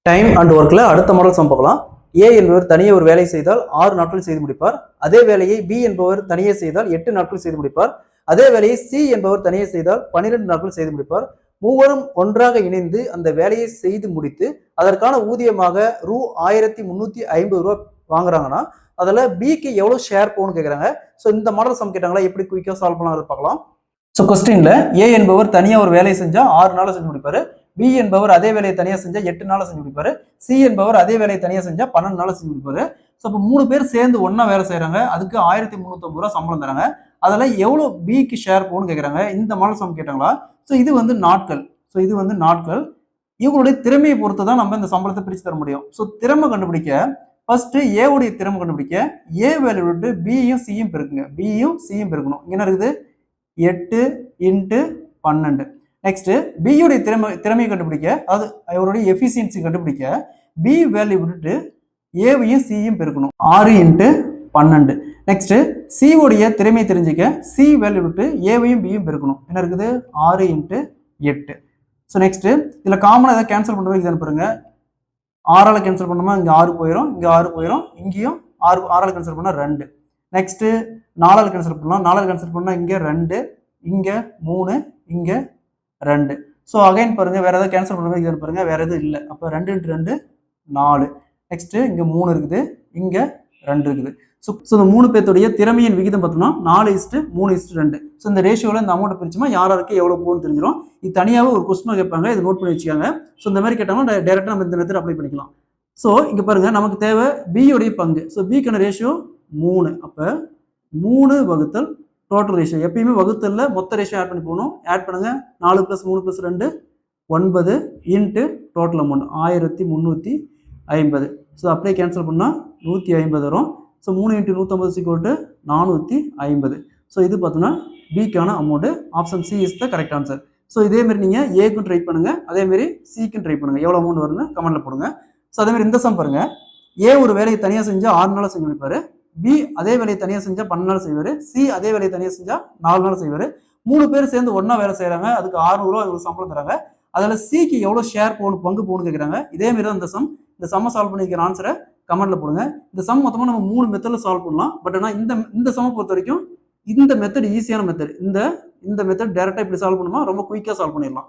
Time and ஒர்க்ல அடுத்த model some பார்க்கலாம். ஏ என்பவர் தனியே ஒரு வேலை செய்தால் 6 நாட்கள் செய்து முடிப்பார். அதே வேலையை பி என்பவர் தனியே செய்தால் 8 நாட்கள் செய்து முடிப்பார். அதே வேலையை சி என்பவர் தனியே செய்தால் 12 நாட்கள் செய்து முடிப்பார். மூவரும் ஒன்றாக இணைந்து அந்த வேலையை செய்து முடித்து அதற்கான ஊதியமாக ரூ 1350 வாங்குறாங்கன்னா அதுல பிக்கு எவ்வளவு ஷேர் போகணும்னு கேட்கறாங்க. ஸோ இந்த மாடல் சம் கேட்டாங்களா, எப்படி குயிக்கா சால்வ் பண்ணலாம் பார்க்கலாம். ஸோ கொஸ்டின்ல ஏ என்பவர் தனியா ஒரு வேலையை செஞ்சா 6 நாள் செஞ்சு முடிப்பாரு. பி என்பவர் அதே வேலையை தனியா செஞ்சா 8 நாள் செஞ்சு முடிப்பாரு. சி என்பவர் அதே வேலையை தனியா செஞ்சா 12 நாள் செஞ்சு முடிப்பாரு. ஸோ இப்போ 3 பேர் சேர்ந்து ஒன்னா வேலை செய்யறாங்க. அதுக்கு 1350 சம்பளம் தராங்க. அதுல எவ்வளவு பிக்கு ஷேர் போகணும்னு கேட்கறாங்க. இந்த மாடல் சம் கேட்டாங்களா. ஸோ இது வந்து நாட்கள். ஸோ இது வந்து நாட்கள். இவங்களுடைய திறமையை பொறுத்து தான் நம்ம இந்த சம்பளத்தை பிரிச்சு தர முடியும். ஸோ திறமை கண்டுபிடிக்க ஃபர்ஸ்ட் ஏ உடைய திறமை கண்டுபிடிக்க ஏ வேல்யூ விட்டு பியும் சியும் பெருக்குங்க. பியும் சியும் பெருக்கணும். இங்க என்ன இருக்குது 8 × 12. நெக்ஸ்ட் பியுடைய திறமையை கண்டுபிடிக்க, அதாவது அவருடைய எஃபிஷியன்சி கண்டுபிடிக்க பி வேல்யூ விட்டுட்டு ஏவையும் சியும் பெருக்கணும். 6 × 12. நெக்ஸ்ட் சி உடைய திறமையை தெரிஞ்சுக்க சி வேல்யூ விட்டு ஏவையும் பியும் பெருக்கணும். என்ன இருக்குது 6 × 8. ஸோ நெக்ஸ்ட் இதுல காமனா ஏதாவது கேன்சல் பண்ணுறது இதுன்னு பாருங்க. 6ஆல கேன்சல் பண்ணோமா இங்க 6 போயிடும், இங்க 6 போயிடும், இங்கேயும் 6ஆல கேன்சல் பண்ணா 2. நெக்ஸ்ட் 4ஆல கேன்சல் பண்ணலாம். 4ஆல கேன்சல் பண்ணா இங்க 2, இங்க 3, இங்க 2. ஸோ அகைன் பாருங்க, வேற ஏதாவது கேன்சல் பண்ணுறது இதுன்னு பாருங்க. வேற எதுவும் இல்லை. அப்போ 2 × 2 4. நெக்ஸ்ட் இங்க 3 இருக்குது, இங்க 2 இருக்குது. ஸோ இந்த 3 பேர்த்துடைய திறமையின் விகிதம் பார்த்தோம்னா 4:3:2. ஸோ இந்த ரேஷியோவில் இந்த அமௌண்ட் பிரிச்சுமா யாருக்கு எவ்வளோ போகணும்னு தெரிஞ்சிடும். இது தனியாகவே ஒரு கொஸ்டின் கேட்பாங்க, இதை நோட் பண்ணி வச்சுக்காங்க. ஸோ இந்த மாதிரி கேட்டாங்கன்னா டைரெக்டாக நம்ம இந்த மெத்தட் அப்ளை பண்ணிக்கலாம். ஸோ இங்க பாருங்க, நமக்கு தேவை பியோடைய பங்கு. ஸோ பிக்கான ரேஷியோ 3. அப்போ 3 வகுத்தல் டோட்டல் ரேஷியோ. எப்பயுமே வகுத்தல்ல மொத்த ரேஷியோ ஆட் பண்ணி போகணும். ஆட் பண்ணுங்க. 4 + 3 + 2 9 × டோட்டல் அமௌண்ட் 1350. ஸோ அப்படியே கேன்சல் பண்ணால் 150 வரும். ஸோ 3 × 150 = 450. ஸோ இது பார்த்தோன்னா பிக்கான amount. Option C is the correct answer. So இதே மாதிரி நீங்கள் ஏக்கும் ட்ரை பண்ணுங்க, அதே மாதிரி சிக்கும் ட்ரை பண்ணுங்க. எவ்வளோ அமௌண்ட் வரும்னு கமெண்ட்ல போடுங்க. ஸோ அதே மாதிரி இந்த சம் பாருங்க. ஏ ஒரு வேலையை தனியாக செஞ்சா 6 நாள் செஞ்சு முடிப்பாரு. பி அதே வேலையை தனியாக செஞ்சா 12 நாள் செய்வாரு. சி அதே வேலையை தனியாக செஞ்சா 4 நாள் செய்வாரு. 3 பேர் சேர்ந்து ஒன்னா வேலை செய்யறாங்க. அதுக்கு 600 ரூபா இவங்களுக்கு சம்பளம் தராங்க. அதில் சிக்கு எவ்வளோ ஷேர் போகணும், பங்கு போகணும்னு கேட்குறாங்க. இதே மாதிரி தான் இந்த சம். இந்த சம்மை சால்வ் பண்ணிக்கிற ஆன்சரை கமெண்ட்ல போடுங்க. இந்த சம் மொத்தமாக நம்ம 3 மெத்தட்ல சால்வ் பண்ணலாம். பட் ஆனால் இந்த சம்மை பொறுத்த வரைக்கும் இந்த மெத்தட் ஈஸியான மெத்தட். இந்த மெத்தட் டைரக்டா இப்படி சால்வ் பண்ணுமா ரொம்ப குயிக்கா சால்வ் பண்ணிடலாம்.